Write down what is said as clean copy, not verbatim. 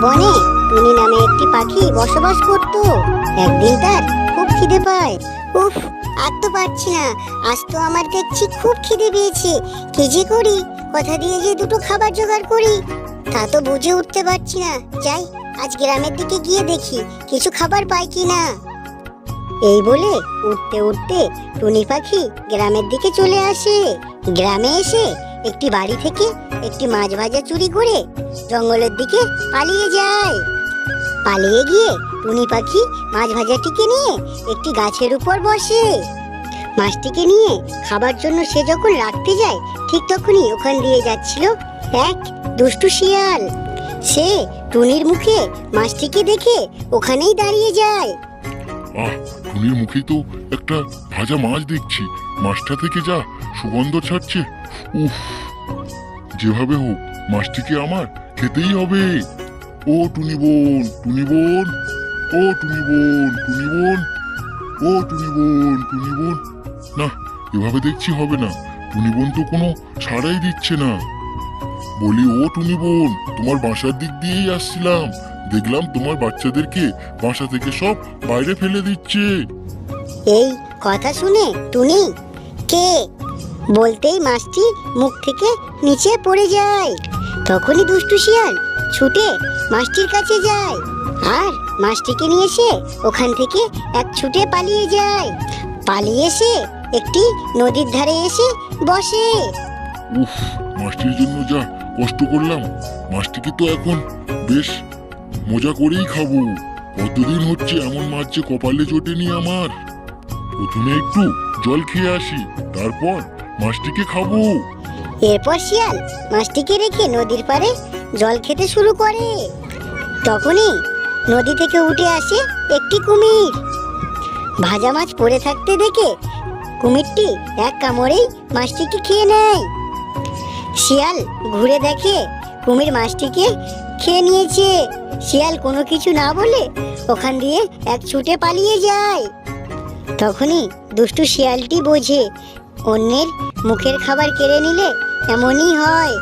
বনে টুনি নামে একটি পাখি বসবাস করত। একদিন তার খুব খিদে পায়। উফ, আর তো পারছি না, আজ তো আমার দেখছি খুব খিদে পেয়েছে। কি যে করি, কথা দিয়ে যে দুটো খাবার জোগাড় করি তা তো বুঝে উঠতে পারছি না। যাই, আজ গ্রামের দিকে গিয়ে দেখি কিছু খাবার পাই কিনা। এই বলে উঠতে উঠতে টুনি পাখি গ্রামের দিকে চলে আসে। গ্রামে এসে একটি বাড়ি থেকে একটি মাছ ভাজা চুরি করে জঙ্গলের দিকে পালিয়ে যায়। পালিয়ে গিয়ে টুনি পাখি মাছ ভাজাটিকে নিয়ে একটি গাছের উপর বসে। মাছটিকে নিয়ে খাবার জন্য সে যখন রাখতে যায়, ঠিক তখনই ওখান দিয়ে যাচ্ছিল এক দুষ্টু শিয়াল। সে টুনির মুখে মাছটিকে দেখে ওখানেই দাঁড়িয়ে যায়। আহ, টুনির মুখে তো একটা ভাজা মাছ দেখছি। মাছটা থেকে যা সুগন্ধ ছাড়ছে, উফ! যেভাবে হোক মাছটিকে আমার খেতেই হবে। ও টুনি বোন, টুনি বোন, ও টুনি বোন, টুনি বোন, ও টুনি বোন, টুনি বোন। না, এভাবে দেখছি হবে না। টুনি বোন তো কোনো সাড়াই দিচ্ছে না। বলি, ও টুনি বোন, তোমার বাসার দিক দিয়েই আসছিলাম, দেখলাম তোমার বাচ্চাদেরকে বাসা থেকে সব বাইরে ফেলে দিচ্ছে। এই কথা শুনে টুনি কে বলতেই মাছটি মুখ থেকে নিচে পড়ে যায়। তখনই দুষ্টু শিয়াল ছুটে মাছটির কাছে যায় আর মাছটিকে নিয়ে এসে ওখান থেকে এক ছুটে পালিয়ে যায়। পালিয়ে এসে একটি নদীর ধারে এসে বসে। উফ, মাছটির জন্য যা কষ্ট করলাম, মাছটিকে তো এখন বেশ মজা করেই খাবো। কতদিন হচ্ছে এমন মাছ যে কপালে জোটেনি আমার। প্রথমে একটু জল খেয়ে আসি, তারপর মাছটিকে খাবো। এরপর শিয়াল মাছটিকে রেখে নদীর পাড়ে জল খেতে শুরু করে। তখনই নদী থেকে উঠে আসে একটি কুমির। ভাজা মাছ পড়ে থাকতে দেখে কুমিরটি এক কামড়েই মাছটিকে খেয়ে নেয়। শিয়াল ঘুরে দেখে কুমির মাছটিকে খেয়ে নিয়েছে। শিয়াল কোনো কিছু না বলে ওখান দিয়ে এক ছুটে পালিয়ে যায়। তখনই দুষ্টু শিয়ালটি বোঝে অন্যের মুখের খাবার কেড়ে নিলে এমনই হয়।